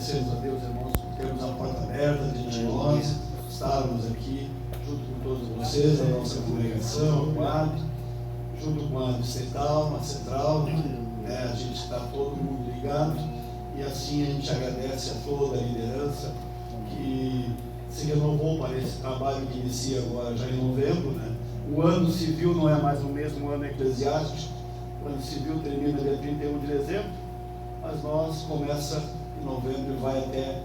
agradecemos a Deus, irmãos, por termos a porta aberta diante de nós, estarmos aqui junto com todos vocês, a nossa congregação, o quadro, junto com a distrital, a central, a gente está todo mundo ligado, e assim a gente agradece a toda a liderança que se renovou para esse trabalho que inicia agora já em novembro, né? O ano civil não é mais o mesmo ano eclesiástico. O ano civil termina dia 31 de dezembro, mas nós começa em novembro e vai até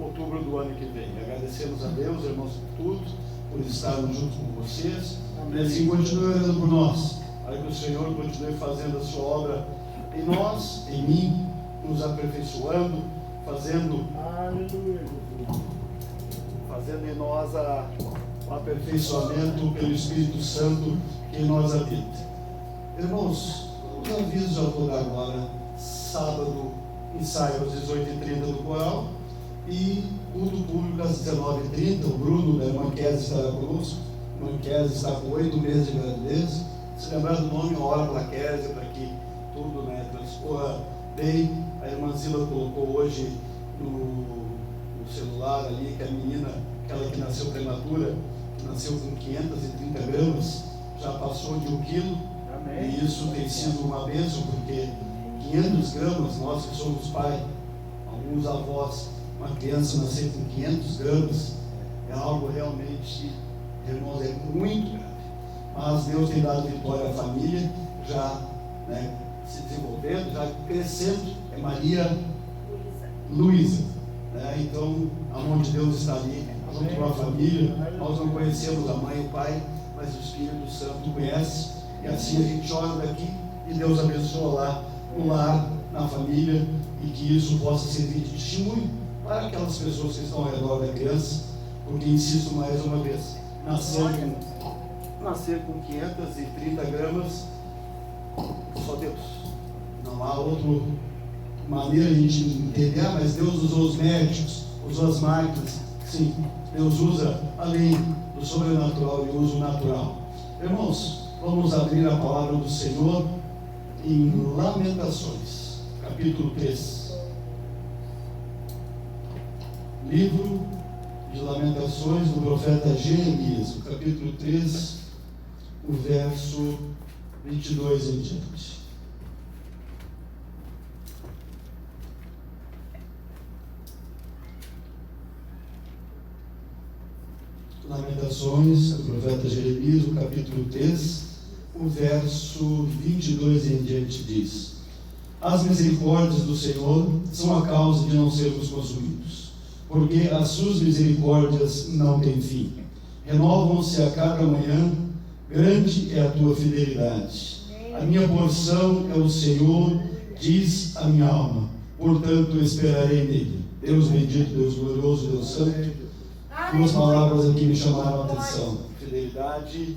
outubro do ano que vem. Agradecemos a Deus, irmãos, por tudo, por estarmos juntos com vocês. E assim continue orando por nós, para que o Senhor continue fazendo a sua obra em nós, em mim, nos aperfeiçoando, fazendo em nós o aperfeiçoamento pelo Espírito Santo que em nós habita. Irmãos, os avisos eu vou dar agora. Sábado, ensaio às 18h30 do coral e culto público às 19h30. O Bruno da irmã Kézia estará conosco. A irmã Kézia está com 8 meses de gravidez. Se lembrar do nome, ora para a Kézia, para que tudo transcorra bem. A irmã Zila colocou hoje no celular ali que a menina, aquela que nasceu prematura, que nasceu com 530 gramas, já passou de 1 quilo. Amém. E isso tem sido uma bênção, porque 500 gramas, nós que somos pai, alguns avós, uma criança nascer com 500 gramas, é algo realmente, irmãos, é muito grave. Mas Deus tem dado vitória à família, já se desenvolvendo, já crescendo. É Maria Luísa. Então, a mão de Deus está ali, junto com a família. Nós não conhecemos a mãe e o pai, mas o Espírito Santo conhece. E assim a gente ora daqui e Deus abençoa lá no lar, na família, e que isso possa servir de testemunho para aquelas pessoas que estão ao redor da criança, porque, insisto mais uma vez, nascer com 530 gramas, só Deus. Não há outra maneira de a gente entender, mas Deus usou os médicos, usou as máquinas. Sim, Deus usa além do sobrenatural e usa o natural. Irmãos, vamos abrir a palavra do Senhor em Lamentações, capítulo 3. Livro de Lamentações do profeta Jeremias, o capítulo 3, o verso 22 em diante. Lamentações do profeta Jeremias, o capítulo 3, o verso 22 em diante diz: As misericórdias do Senhor são a causa de não sermos consumidos, porque as suas misericórdias não têm fim. Renovam-se a cada manhã, grande é a tua fidelidade. A minha porção é o Senhor, diz a minha alma, portanto esperarei nele. Deus bendito, Deus glorioso, Deus santo. Duas palavras aqui me chamaram a atenção: fidelidade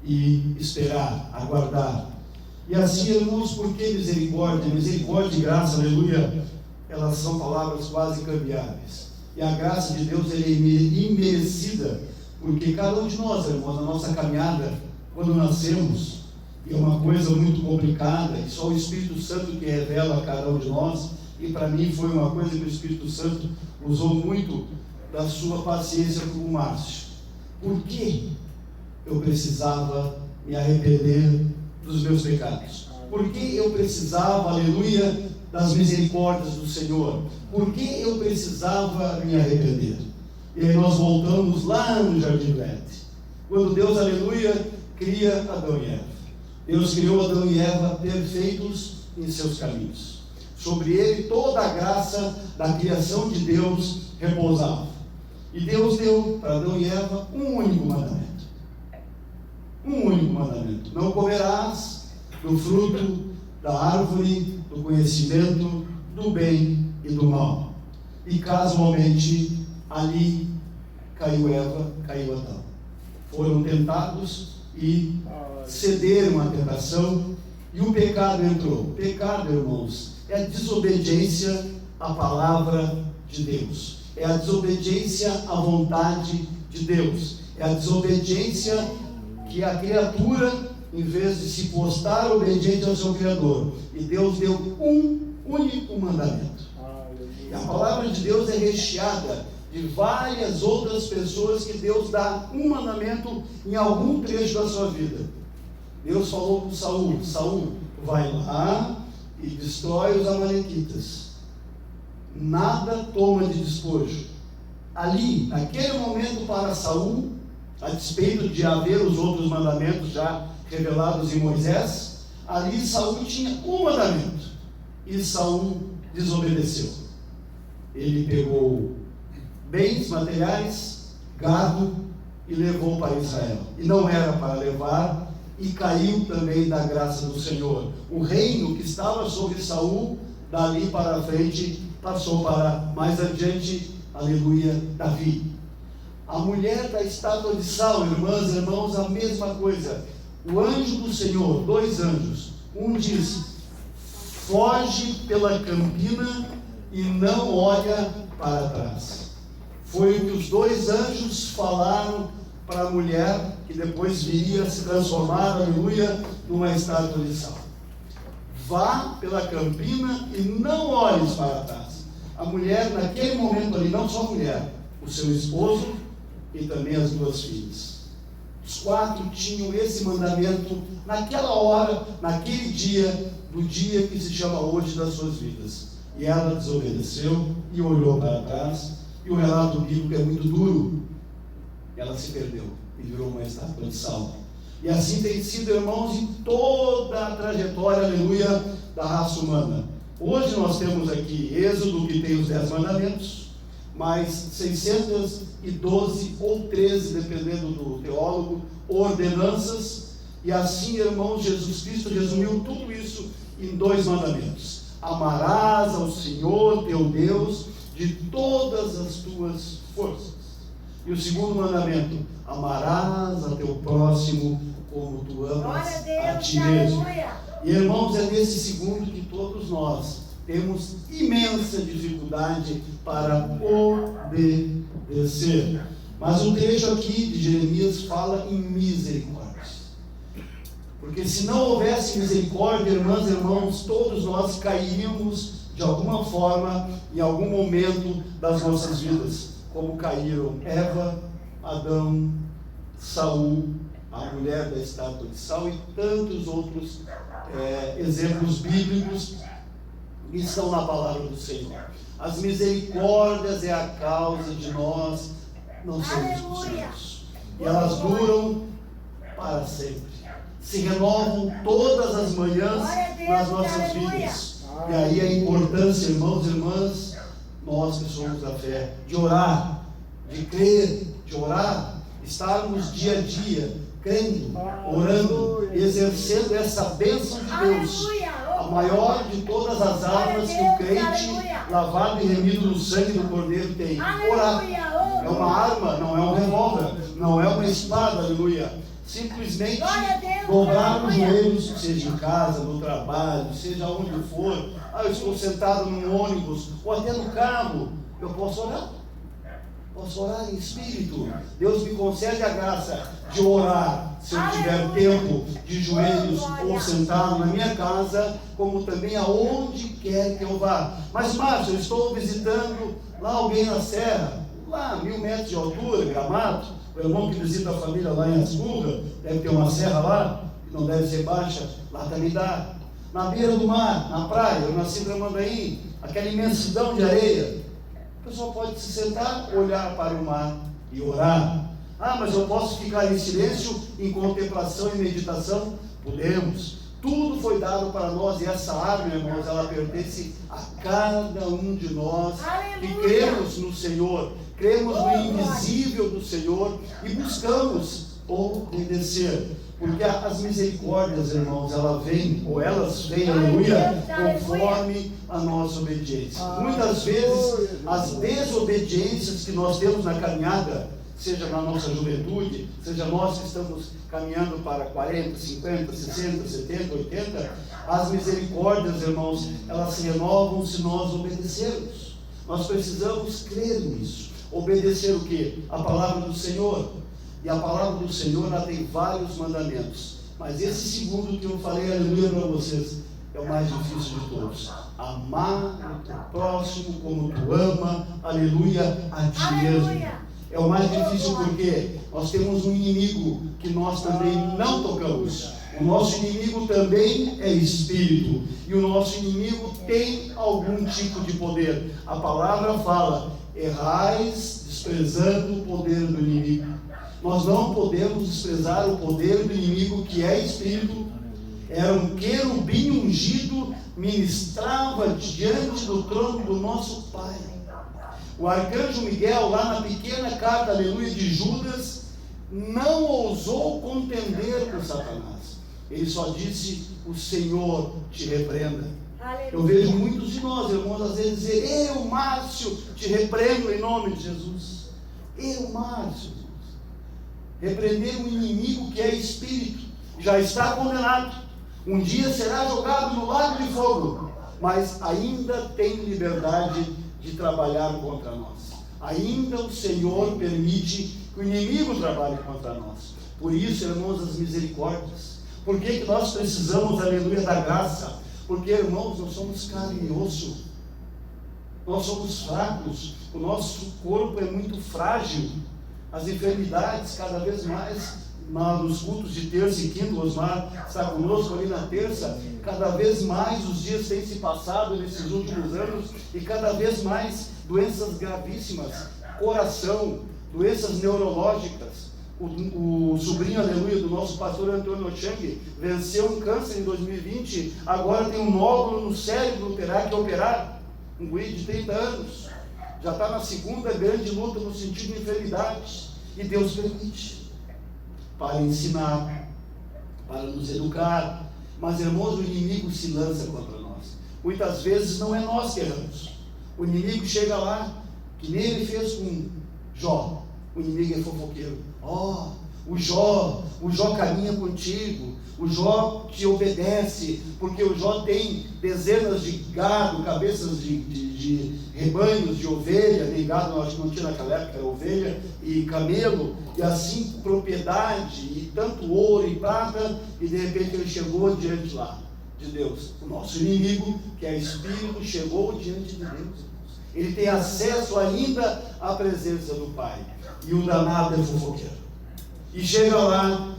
e esperar, aguardar. E assim, irmãos, por que misericórdia? Misericórdia e graça, aleluia, elas são palavras quase cambiáveis. E a graça de Deus é imerecida, porque cada um de nós, irmãos, na nossa caminhada, quando nascemos, é uma coisa muito complicada, e só o Espírito Santo que revela a cada um de nós. E para mim foi uma coisa que o Espírito Santo usou muito da sua paciência com o Márcio. Por que eu precisava me arrepender dos meus pecados? Por que eu precisava, aleluia, das misericórdias do Senhor? Por que eu precisava me arrepender? E aí nós voltamos lá no Jardim do Éden, quando Deus, aleluia, cria Adão e Eva. Deus criou Adão e Eva perfeitos em seus caminhos. Sobre ele toda a graça da criação de Deus repousava. E Deus deu para Adão e Eva um único mandamento. Um único mandamento: não comerás do fruto da árvore do conhecimento do bem e do mal. E casualmente ali caiu Eva, caiu Adão. Foram tentados e cederam à tentação, e o pecado entrou. O pecado, irmãos, é a desobediência à palavra de Deus. É a desobediência à vontade de Deus. É a desobediência que a criatura, em vez de se postar obediente ao seu Criador, e Deus deu um único mandamento. E a palavra palavra de Deus é recheada de várias outras pessoas que Deus dá um mandamento em algum trecho da sua vida. Deus falou com Saul: Saul, vai lá e destrói os amalequitas. Nada toma de despojo. Ali, naquele momento, para Saul, a despeito de haver os outros mandamentos já revelados em Moisés, ali Saul tinha um mandamento, e Saul desobedeceu. Ele pegou bens materiais, gado, e levou para Israel. E não era para levar, e caiu também da graça do Senhor. O reino que estava sobre Saul, dali para frente, passou para mais adiante, aleluia, Davi. A mulher da estátua de sal, irmãs e irmãos, a mesma coisa. O anjo do Senhor, dois anjos, um diz: foge pela campina e não olha para trás. Foi o que os dois anjos falaram para a mulher, que depois viria se transformar, aleluia, numa estátua de sal. Vá pela campina e não olhes para trás. A mulher, naquele momento ali, não só a mulher, o seu esposo e também as duas filhas. Os quatro tinham esse mandamento naquela hora, naquele dia, do dia que se chama hoje das suas vidas. E ela desobedeceu e olhou para trás, e o relato bíblico é muito duro. Ela se perdeu e virou uma estátua de sal. E assim tem sido, irmãos, em toda a trajetória, aleluia, da raça humana. Hoje nós temos aqui Êxodo, que tem os 10 mandamentos, mais 612 ou 13, dependendo do teólogo, ordenanças. E assim, irmãos, Jesus Cristo resumiu tudo isso em 2 mandamentos: amarás ao Senhor teu Deus de todas as tuas forças. E o segundo mandamento: amarás a teu próximo como tu amas a ti mesmo. E, irmãos, é nesse segundo que todos nós temos imensa dificuldade para obedecer. Mas o trecho aqui de Jeremias fala em misericórdia. Porque se não houvesse misericórdia, irmãs e irmãos, todos nós cairíamos de alguma forma, em algum momento das nossas vidas, como caíram Eva, Adão, Saul, a mulher da estátua de sal e tantos outros exemplos bíblicos que estão na palavra do Senhor. As misericórdias é a causa de nós não sermos consumidos. E elas duram para sempre. Se renovam todas as manhãs nas nossas vidas. E aí a importância, irmãos e irmãs, nós que somos da fé, de orar, de crer, de orar, estarmos dia a dia, crendo, orando, exercendo essa bênção de Deus, a maior de todas as armas que o crente, lavado e remido no sangue do Cordeiro, tem. Orar. É uma arma, não é um revólver, não é uma espada, aleluia. Simplesmente dobrar os joelhos, seja em casa, no trabalho, seja onde for. Eu estou sentado num ônibus ou até no carro, eu posso orar. Posso orar em espírito. Deus me concede a graça de orar, se eu tiver tempo, de joelhos ou sentado na minha casa, como também aonde quer que eu vá. Mas, Márcio, eu estou visitando lá alguém na serra, lá 1000 metros de altura, Gramado. O irmão que visita a família lá em Ascurra, deve ter uma serra lá, que não deve ser baixa, lá também dá. Na beira do mar, na praia, eu nasci em Tramandaí, aquela imensidão de areia. O pessoal pode se sentar, olhar para o mar e orar. Mas eu posso ficar em silêncio, em contemplação e meditação? Podemos. Tudo foi dado para nós, e essa arma, irmãos, ela pertence a cada um de nós. Aleluia. Que cremos no Senhor, cremos no invisível do Senhor e buscamos obedecer. Porque as misericórdias, irmãos, elas vêm, aleluia, conforme a nossa obediência. Muitas vezes, as desobediências que nós temos na caminhada, seja na nossa juventude, seja nós que estamos caminhando para 40, 50, 60, 70, 80, as misericórdias, irmãos, elas se renovam se nós obedecermos. Nós precisamos crer nisso. Obedecer o quê? A palavra do Senhor. E a palavra do Senhor, ela tem vários mandamentos. Mas esse segundo que eu falei, aleluia, para vocês, é o mais difícil de todos. Amar o teu próximo como tu ama, aleluia, a ti mesmo. É o mais difícil porque nós temos um inimigo que nós também não tocamos. O nosso inimigo também é espírito, e o nosso inimigo tem algum tipo de poder. A palavra fala: errais desprezando o poder do inimigo. Nós não podemos desprezar o poder do inimigo, que é espírito. Era um querubim ungido, ministrava diante do trono do nosso Pai. O arcanjo Miguel, lá na pequena carta, aleluia, de Judas, não ousou contender com Satanás. Ele só disse: o Senhor te repreenda. Eu vejo muitos de nós, irmãos, às vezes dizer: eu, Márcio, te repreendo em nome de Jesus. Eu, Márcio, repreender um inimigo que é espírito, já está condenado. Um dia será jogado no lago de fogo, mas ainda tem liberdade de trabalhar contra nós. Ainda o Senhor permite que o inimigo trabalhe contra nós. Por isso, irmãos, as misericórdias. Por que nós precisamos, aleluia, da graça? Porque, irmãos, nós somos carne e osso. Nós somos fracos. O nosso corpo é muito frágil. As enfermidades, cada vez mais, nos cultos de terça e quinta, o Osmar está conosco ali na terça, cada vez mais os dias têm se passado nesses últimos anos, e cada vez mais doenças gravíssimas, coração, doenças neurológicas. O sobrinho, aleluia, do nosso pastor Antônio Chang venceu um câncer em 2020, agora tem um nódulo no cérebro, terá que operar. Um guri de 30 anos, já está na segunda grande luta no sentido de enfermidades, e Deus permite, para ensinar, para nos educar. Mas, irmãos, o inimigo se lança contra nós. Muitas vezes não é nós que erramos. O inimigo chega lá, que nem ele fez com Jó. O inimigo é fofoqueiro. O Jó caminha contigo, o Jó te obedece, porque o Jó tem dezenas de gado, cabeças de rebanhos, de ovelha, nem gado, acho que não tinha naquela época, era ovelha e camelo, e assim propriedade, e tanto ouro e prata, e de repente ele chegou diante lá de Deus. O nosso inimigo, que é espírito, chegou diante de Deus. Ele tem acesso ainda à presença do Pai, e o danado é fofoqueiro. E chega lá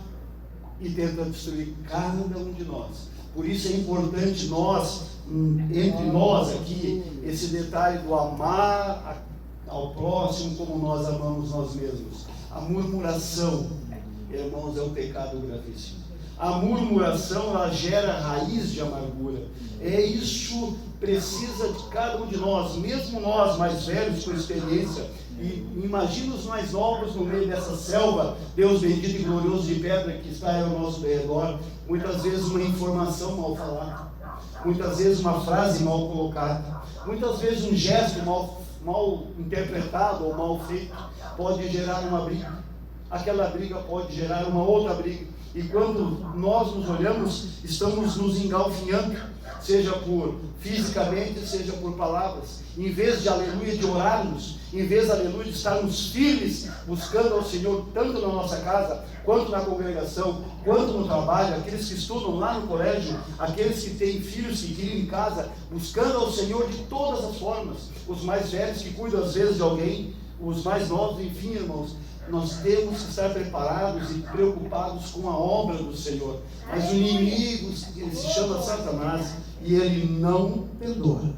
e tenta destruir cada um de nós. Por isso é importante nós, entre nós aqui, esse detalhe do amar ao próximo como nós amamos nós mesmos. A murmuração, irmãos, é um pecado gravíssimo. A murmuração, ela gera raiz de amargura. Isso precisa de cada um de nós, mesmo nós mais velhos com experiência. E imagina os mais novos no meio dessa selva, Deus bendito e glorioso de pedra que está ao nosso redor. Muitas vezes uma informação mal falada, muitas vezes uma frase mal colocada, muitas vezes um gesto mal interpretado ou mal feito pode gerar uma briga. Aquela briga pode gerar uma outra briga. E quando nós nos olhamos, estamos nos engalfinhando, seja por fisicamente, seja por palavras. Em vez de, aleluia, de orarmos, em vez, aleluia, de estarmos firmes, buscando ao Senhor, tanto na nossa casa, quanto na congregação, quanto no trabalho, aqueles que estudam lá no colégio, aqueles que têm filhos que criam em casa, buscando ao Senhor de todas as formas, os mais velhos que cuidam às vezes de alguém, os mais novos, enfim, irmãos, nós temos que estar preparados e preocupados com a obra do Senhor. Mas o inimigo, ele se chama Satanás, e ele não perdoa.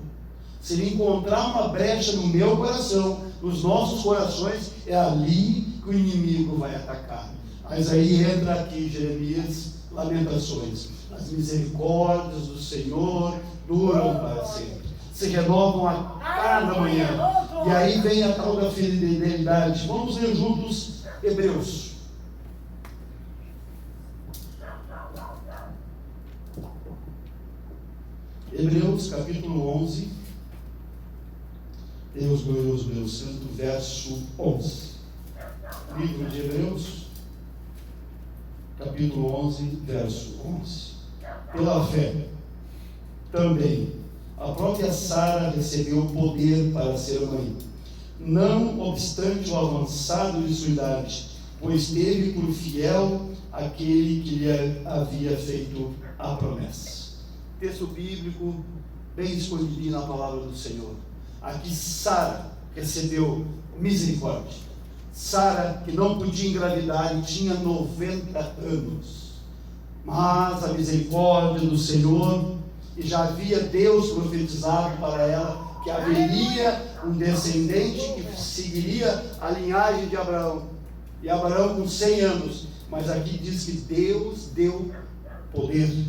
Se ele encontrar uma brecha no meu coração, nos nossos corações, é ali que o inimigo vai atacar. Mas aí entra aqui Jeremias, Lamentações. As misericórdias do Senhor duram para sempre, se renovam a cada manhã. E aí vem a tal da fidelidade. Vamos ler juntos Hebreus. Hebreus capítulo 11. Deus glorioso, meu santo, verso 11. Livro de Hebreus, capítulo 11, verso 11. Pela fé, também, a própria Sara recebeu poder para ser mãe, não obstante o avançado de sua idade, pois teve por fiel aquele que lhe havia feito a promessa. Texto bíblico bem escondidinho na palavra do Senhor. Aqui Sara recebeu misericórdia. Sara, que não podia engravidar e tinha 90 anos. Mas a misericórdia do Senhor, e já havia Deus profetizado para ela que haveria um descendente que seguiria a linhagem de Abraão. E Abraão com 100 anos. Mas aqui diz que Deus deu poder.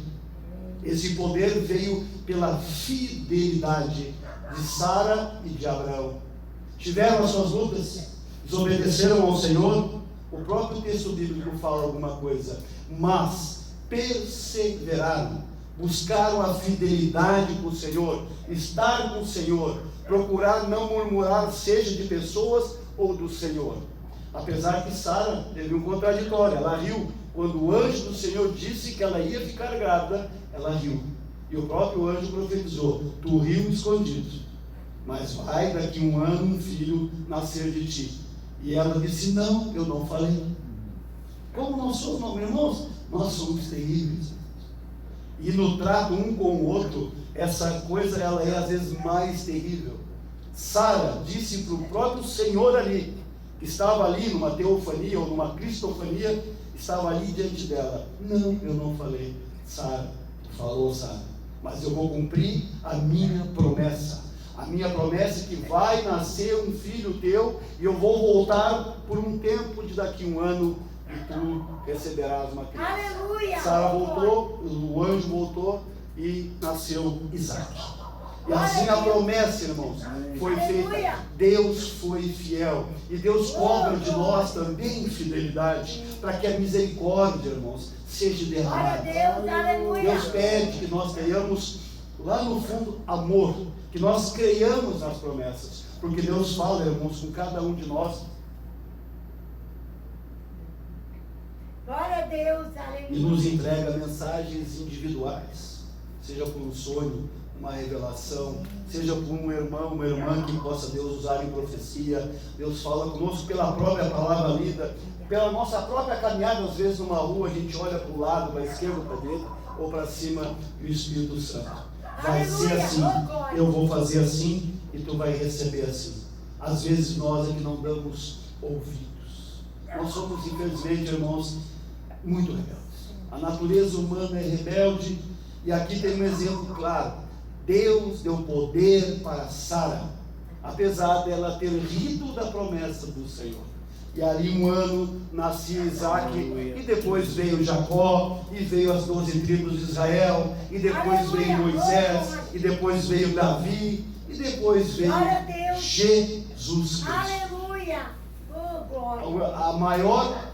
Esse poder veio pela fidelidade de Sara e de Abraão. Tiveram as suas lutas, desobedeceram ao Senhor. O próprio texto bíblico fala alguma coisa, mas perseveraram, buscaram a fidelidade com o Senhor, estar com o Senhor, procurar não murmurar, seja de pessoas ou do Senhor. Apesar que Sara teve um contraditório, ela riu. Quando o anjo do Senhor disse que ela ia ficar grávida, ela riu. E o próprio anjo profetizou: tu riu escondido, mas vai daqui um ano um filho nascer de ti. E ela disse: não, eu não falei. Como nós somos, irmãos? Nós somos terríveis. E no trato um com o outro, essa coisa ela é às vezes mais terrível. Sara disse para o próprio Senhor ali, que estava ali numa teofania ou numa cristofania, estava ali diante dela: não, eu não falei. Sara, falou Sara, mas eu vou cumprir a minha promessa. A minha promessa é que vai nascer um filho teu, e eu vou voltar por um tempo de daqui um ano, e tu receberás uma criança. Aleluia! Sara voltou, o anjo voltou e nasceu Isaac. E assim a promessa, irmãos, foi feita. Deus foi fiel. E Deus cobra de nós também fidelidade, para que a misericórdia, irmãos, seja derramada. Deus pede que nós tenhamos lá no fundo amor, que nós creiamos nas promessas, porque Deus fala, irmãos, com cada um de nós. Glória a Deus, aleluia. E nos entrega mensagens individuais, seja por um sonho, uma revelação, seja por um irmão, uma irmã que possa Deus usar em profecia. Deus fala conosco pela própria palavra lida, pela nossa própria caminhada. Às vezes numa rua a gente olha para o lado, para a esquerda, para a direita ou para cima, e o Espírito Santo vai ser assim, eu vou fazer assim e tu vai receber assim. Às vezes nós é que não damos ouvidos. Nós somos, infelizmente, irmãos, muito rebeldes. A natureza humana é rebelde. E aqui tem um exemplo claro. Deus deu poder para Sara, apesar dela ter rido da promessa do Senhor. E ali um ano nascia Isaac, e depois veio Jacó, e veio as 12 tribos de Israel, e depois veio Moisés, e depois veio Davi, e depois veio Jesus Cristo. Aleluia! Oh, glória! A maior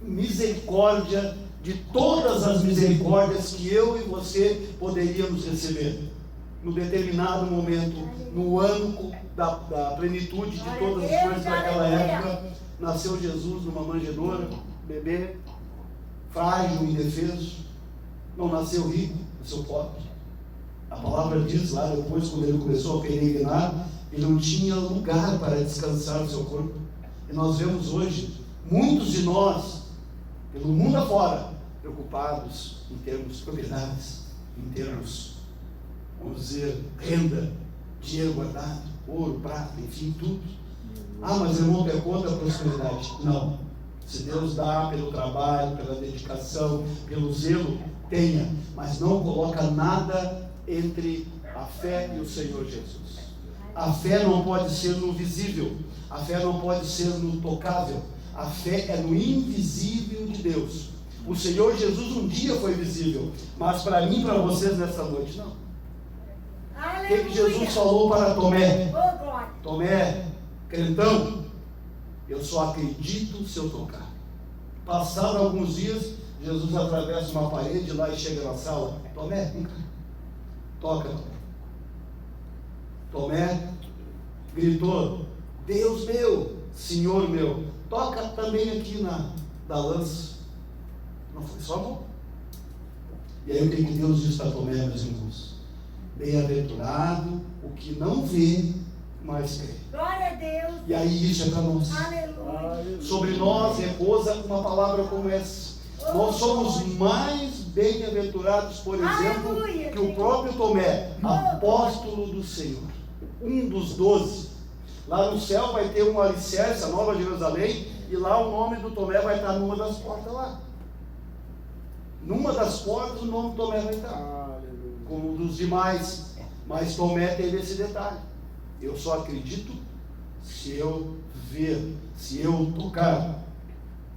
misericórdia de todas as misericórdias que eu e você poderíamos receber. No determinado momento, no ano da plenitude de todas as coisas daquela época, nasceu Jesus numa manjedoura, bebê, frágil, indefeso. Não nasceu rico, nasceu pobre. A palavra diz lá depois, quando ele começou a peregrinar, ele não tinha lugar para descansar o seu corpo. E nós vemos hoje muitos de nós, pelo mundo afora, preocupados em termos propriedades, em termos, vamos dizer, renda, dinheiro guardado, ouro, prata, enfim, tudo. Ah, mas irmão, tu é contra a prosperidade? Não. Se Deus dá pelo trabalho, pela dedicação, pelo zelo, tenha. Mas não coloca nada entre a fé e o Senhor Jesus. A fé não pode ser no visível. A fé não pode ser no tocável. A fé é no invisível de Deus. O Senhor Jesus um dia foi visível, mas para mim e para vocês nessa noite, não. O que Jesus falou para Tomé? Tomé, crentão, eu só acredito se eu tocar. Passados alguns dias, Jesus atravessa uma parede lá e chega na sala. Tomé, vem cá. Toca. Tomé gritou: Deus meu, Senhor meu, toca também aqui da lança. Não foi só a mão. E aí o que Deus diz para Tomé, meus irmãos? Bem-aventurado o que não vê, mas crê. Glória a Deus. E aí isso é para nós. Aleluia. Sobre nós repousa uma palavra como essa. Nós somos mais bem-aventurados, por exemplo, Aleluia, que o Senhor. próprio Tomé, Oh, apóstolo do Senhor, um dos 12. Lá no céu vai ter um alicerce, a Nova Jerusalém, e lá o nome do Tomé vai estar numa das portas lá. Numa das portas o nome do Tomé vai estar, como um dos demais. Mas Tomé teve esse detalhe: eu só acredito se eu ver, se eu tocar.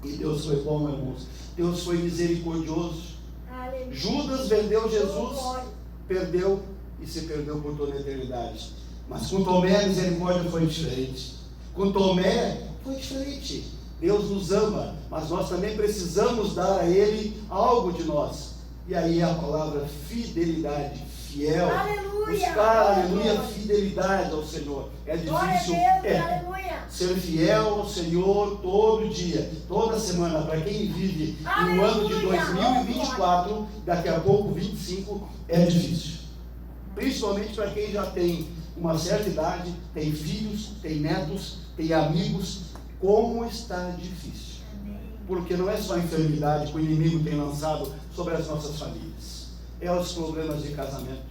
E Deus foi bom, irmãos. Deus foi misericordioso. Aleluia. Judas vendeu Oh, Jesus, glória. perdeu e se perdeu por toda a eternidade. Mas com Tomé a misericórdia foi diferente. Com Tomé foi diferente. Deus nos ama, mas nós também precisamos dar a Ele algo de nós. E aí a palavra fidelidade, fiel. Aleluia. Buscar, aleluia, Glória. fidelidade ao Senhor. É Glória a difícil, Deus, aleluia. ser fiel ao Senhor todo dia, toda semana. Para quem vive no ano de Aleluia. 2024, daqui a pouco 25, é difícil. Principalmente para quem já tem uma certa idade, tem filhos, tem netos, tem amigos. Como está difícil. Amém. Porque não é só a enfermidade que o inimigo tem lançado sobre as nossas famílias. É os problemas de casamento,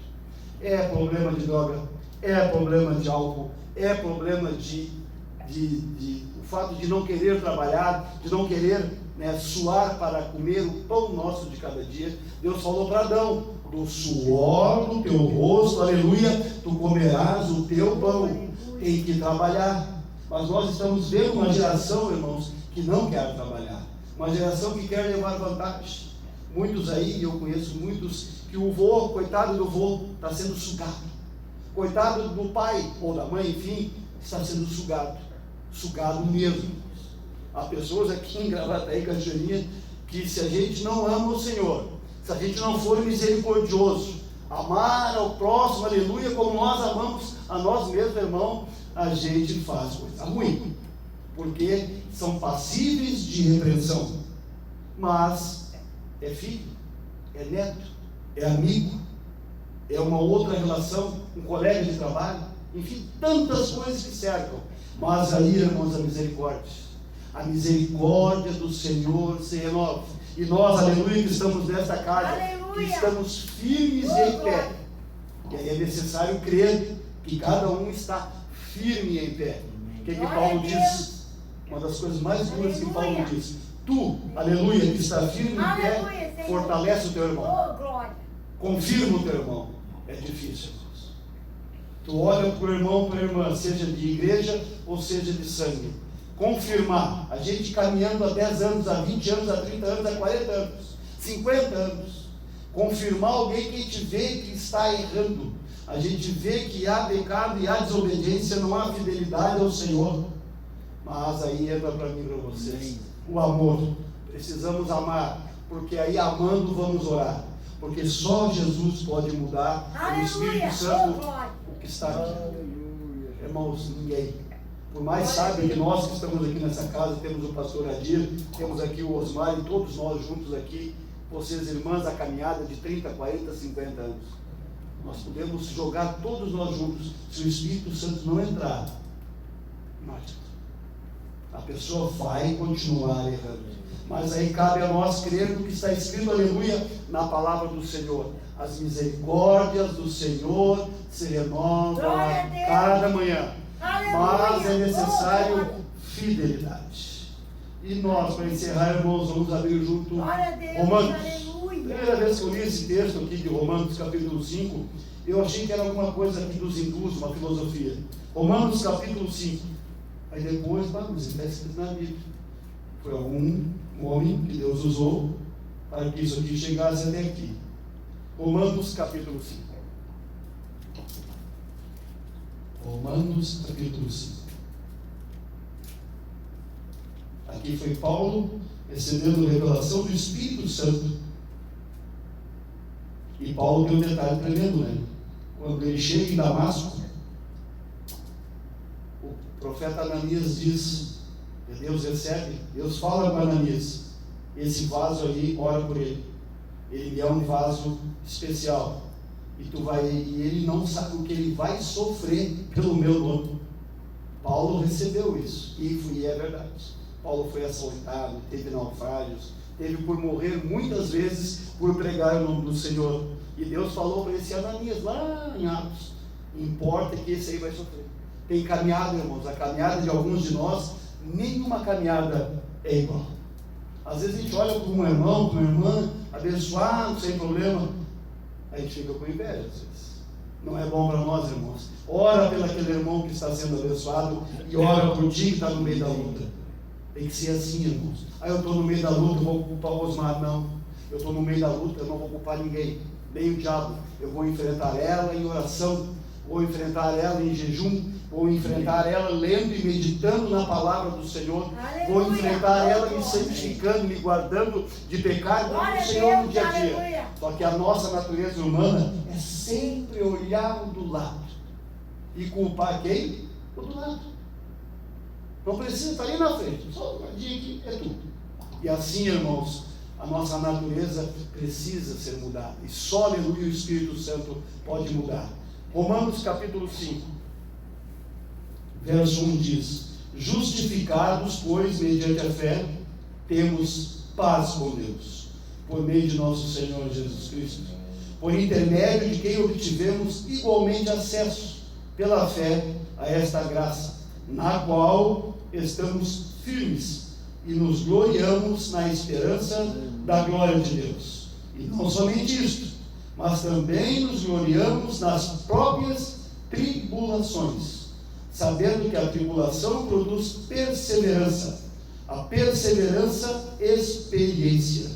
é problema de droga, é problema de álcool, é problema o fato de não querer trabalhar, de não querer, né, suar para comer o pão nosso de cada dia. Deus falou para Adão: do suor do teu rosto, aleluia, tu comerás o teu pão. Tem que trabalhar. Mas nós estamos vendo uma geração, irmãos, que não quer trabalhar. Uma geração que quer levar vantagem. Muitos aí, eu conheço muitos, que o vô, coitado do vô, está sendo sugado. Coitado do pai ou da mãe, enfim, está sendo sugado. Sugado mesmo. Há pessoas aqui em Gravataí, Cachoeirinha, que se a gente não ama o Senhor, se a gente não for misericordioso, amar ao próximo, aleluia, como nós amamos a nós mesmos, irmão, a gente faz coisa ruim, porque são passíveis de repreensão. Mas é filho, é neto, é amigo, é uma outra relação, um colega de trabalho, enfim, tantas coisas que cercam. Mas aí, irmãos, a misericórdia do Senhor se renova. E nós, aleluia, que estamos nesta casa, que estamos firmes em pé. E aí é necessário crer que cada um está firme em pé. O que Paulo diz? Uma das coisas mais duras que Paulo diz: tu, aleluia, que está firme em pé, fortalece o teu irmão. Confirma o teu irmão. É difícil, irmãos. Tu olha para o irmão, para a irmã, seja de igreja ou seja de sangue. Confirmar. A gente caminhando há 10 anos, há 20 anos, há 30 anos, há 40 anos, 50 anos. Confirmar alguém que a gente vê que está errando. A gente vê que há pecado e há desobediência, não há fidelidade ao Senhor. Mas aí entra para mim e para vocês o amor. Precisamos amar, porque aí amando vamos orar. Porque só Jesus pode mudar o Espírito Santo o que está aqui. Irmãos, ninguém. Por mais sábio que nós que estamos aqui nessa casa, temos o pastor Adir, temos aqui o Osmar e todos nós juntos aqui, vocês irmãs, a caminhada de 30, 40, 50 anos. Nós podemos jogar todos nós juntos. Se o Espírito Santo não entrar, não adianta. A pessoa vai continuar errando. Mas aí cabe a nós crer no que está escrito, aleluia, na palavra do Senhor. As misericórdias do Senhor se renovam a cada manhã. Mas é necessário fidelidade. E nós, para encerrar, irmãos, vamos abrir junto Romanos. Primeira vez que eu li esse texto aqui de Romanos, capítulo 5, eu achei que era alguma coisa aqui dos hindus, uma filosofia. Romanos, capítulo 5. Aí depois, mas está escrito na Bíblia. Foi algum homem que Deus usou para que isso aqui chegasse até aqui. Romanos, capítulo 5. Romanos, capítulo 5. Aqui foi Paulo recebendo a revelação do Espírito Santo. E Paulo tem um detalhe tremendo, né? Quando ele chega em Damasco, o profeta Ananias diz, e Deus recebe, Deus fala para Ananias: esse vaso ali, ora por ele. Ele é um vaso especial. E ele não sabe o que ele vai sofrer pelo meu nome. Paulo recebeu isso, e é verdade. Paulo foi assaltado, teve naufrágios, teve por morrer muitas vezes por pregar o nome do Senhor. E Deus falou para esse Ananias lá em Atos: importa que esse aí vai sofrer. Tem caminhada, irmãos, a caminhada de alguns de nós, nenhuma caminhada é igual. Às vezes a gente olha para um irmão, para uma irmã, abençoado, sem problema, a gente fica com inveja às vezes. Não é bom para nós, irmãos. Ora pelo aquele irmão que está sendo abençoado e ora por ti que está no meio da luta. Tem que ser assim, irmãos. Eu estou no meio da luta, eu vou culpar o Osmar. Não, eu estou no meio da luta, eu não vou culpar ninguém, nem o diabo. Eu vou enfrentar ela em oração, vou enfrentar ela em jejum, vou enfrentar ela lendo e meditando na palavra do Senhor. Aleluia. Vou enfrentar ela me santificando, me guardando de pecado do Senhor no dia a dia. Aleluia. Só que a nossa natureza humana é sempre olhar o do lado e culpar quem? O do lado. Não precisa estar ali na frente, só uma dica que é tudo. E assim, irmãos, a nossa natureza precisa ser mudada. E só, aleluia, o Espírito Santo pode mudar. Romanos capítulo 5, verso 1 diz: justificados, pois, mediante a fé, temos paz com Deus, por meio de nosso Senhor Jesus Cristo, por intermédio de quem obtivemos igualmente acesso, pela fé, a esta graça, na qual estamos firmes e nos gloriamos na esperança da glória de Deus. E não somente isto, mas também nos gloriamos nas próprias tribulações, sabendo que a tribulação produz perseverança, a perseverança, experiência,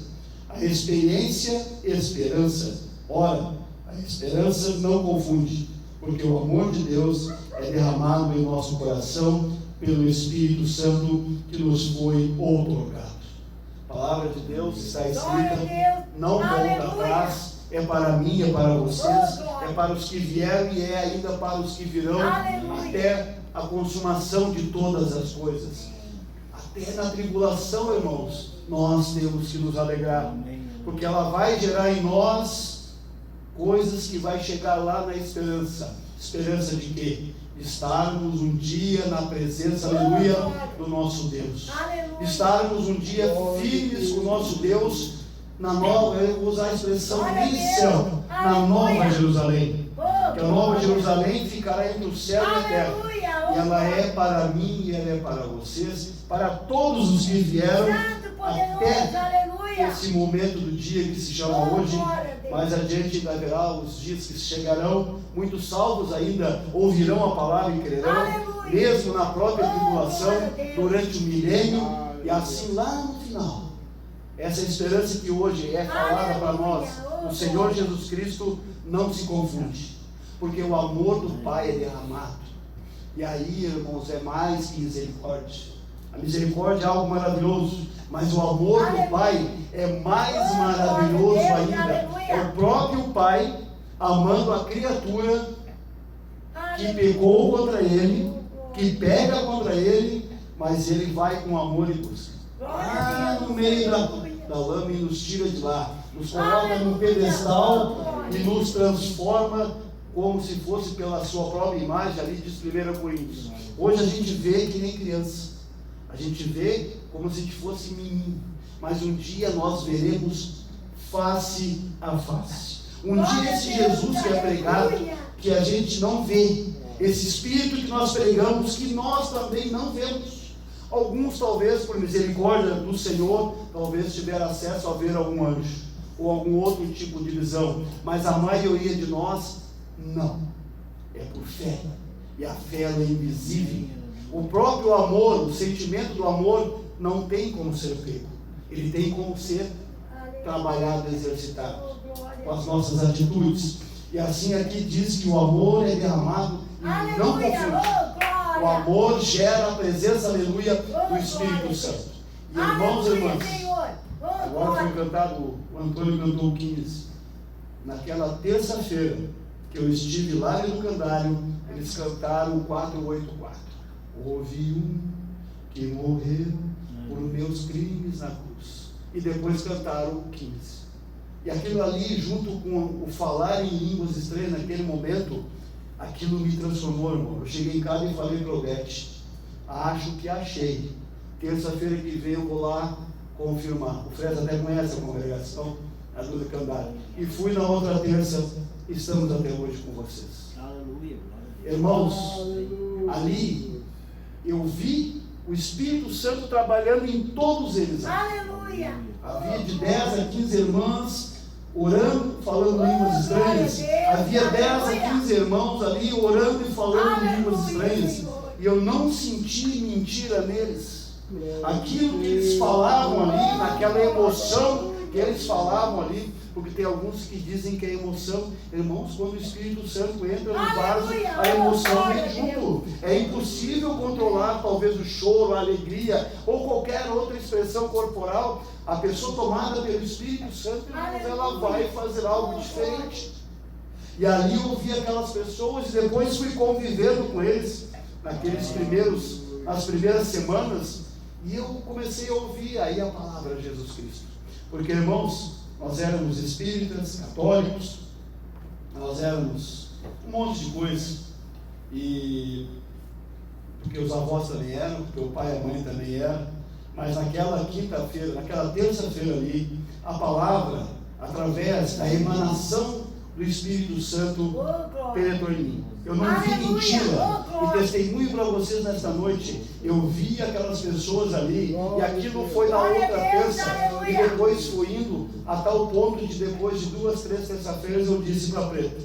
a experiência, esperança. Ora, a esperança não confunde, porque o amor de Deus é derramado em nosso coração pelo Espírito Santo que nos foi outorgado. A palavra de Deus está escrita, não volta atrás, é para mim, é para vocês, é para os que vieram e é ainda para os que virão, até a consumação de todas as coisas. Até na tribulação, irmãos, nós temos que nos alegrar, porque ela vai gerar em nós coisas que vai chegar lá na esperança. Esperança de quê? Estarmos um dia na presença, aleluia, do nosso Deus. Aleluia. Estarmos um dia firmes com o nosso Deus, na nova, eu vou usar a expressão missão, na Nova Jerusalém. Que a Nova Jerusalém ficará entre o céu e a terra. E ela é para mim e ela é para vocês, para todos os que vieram até esse momento do dia que se chama hoje. Mais adiante ainda haverá os dias que chegarão, muitos salvos ainda ouvirão a palavra e crerão, mesmo na própria tribulação, durante o milênio, e assim lá no final. Essa esperança que hoje é falada para nós, o Senhor Jesus Cristo, não se confunde, porque o amor do Pai é derramado. E aí, irmãos, é mais que misericórdia. A misericórdia é algo maravilhoso, mas o amor do Pai é mais maravilhoso ainda. É o próprio Pai amando a criatura que pecou contra Ele, que pega contra Ele, mas Ele vai com amor e busca. Lá no meio da lama e nos tira de lá, nos coloca num pedestal e nos transforma como se fosse pela sua própria imagem. Ali diz 1 Coríntios. Hoje a gente vê que nem criança. A gente vê como se fosse menino, mas um dia nós veremos face a face. Um dia esse Jesus que é pregado, que a gente não vê, esse Espírito que nós pregamos, que nós também não vemos. Alguns talvez por misericórdia do Senhor, talvez tiveram acesso a ver algum anjo, ou algum outro tipo de visão, mas a maioria de nós não, é por fé, e a fé é invisível. O próprio amor, o sentimento do amor não tem como ser pego, ele tem como ser trabalhado, exercitado com as nossas atitudes. E assim aqui diz que o amor é derramado e não confunde. O amor gera a presença, aleluia, do Espírito Santo. E irmãos e irmãs, agora foi cantado, o Antônio cantou o 15. Naquela terça-feira que eu estive lá no Candário, eles cantaram o 484. Houve um que morreu por meus crimes na cruz. E depois cantaram o 15. E aquilo ali, junto com o falar em línguas estranhas naquele momento, aquilo me transformou, irmão. Eu cheguei em casa e falei para o Beth: acho que achei terça-feira que vem eu vou lá confirmar. O Fred até conhece a congregação, a do Candário. E fui na outra terça, estamos até hoje com vocês. Aleluia. Irmãos, ali eu vi o Espírito Santo trabalhando em todos eles. Aleluia. Havia de 10 a 15 irmãs orando, falando línguas estranhas. Havia 10 a 15 irmãos ali orando e falando línguas estranhas. E eu não senti mentira neles. Aquilo que eles falavam ali, naquela emoção que eles falavam ali, porque tem alguns que dizem que é emoção. Irmãos, quando o Espírito Santo entra no vaso, a emoção vem junto. É impossível controlar talvez o choro, a alegria ou qualquer outra expressão corporal. A pessoa tomada pelo Espírito Santo, ela vai fazer algo diferente. E ali eu ouvi aquelas pessoas e depois fui convivendo com eles nas primeiras semanas, e eu comecei a ouvir aí a palavra de Jesus Cristo. Porque, irmãos, nós éramos espíritas, católicos, nós éramos um monte de coisa, e porque os avós também eram, porque o pai e a mãe também eram, mas naquela quinta-feira, naquela terça-feira ali, a palavra, através da emanação do Espírito Santo, penetrou em mim. Eu não vi mentira, e testemunho para vocês nesta noite. Eu vi aquelas pessoas ali, e aquilo foi na outra terça, e depois foi indo a tal ponto de depois de 2, 3 terça-feiras eu disse para a Preta: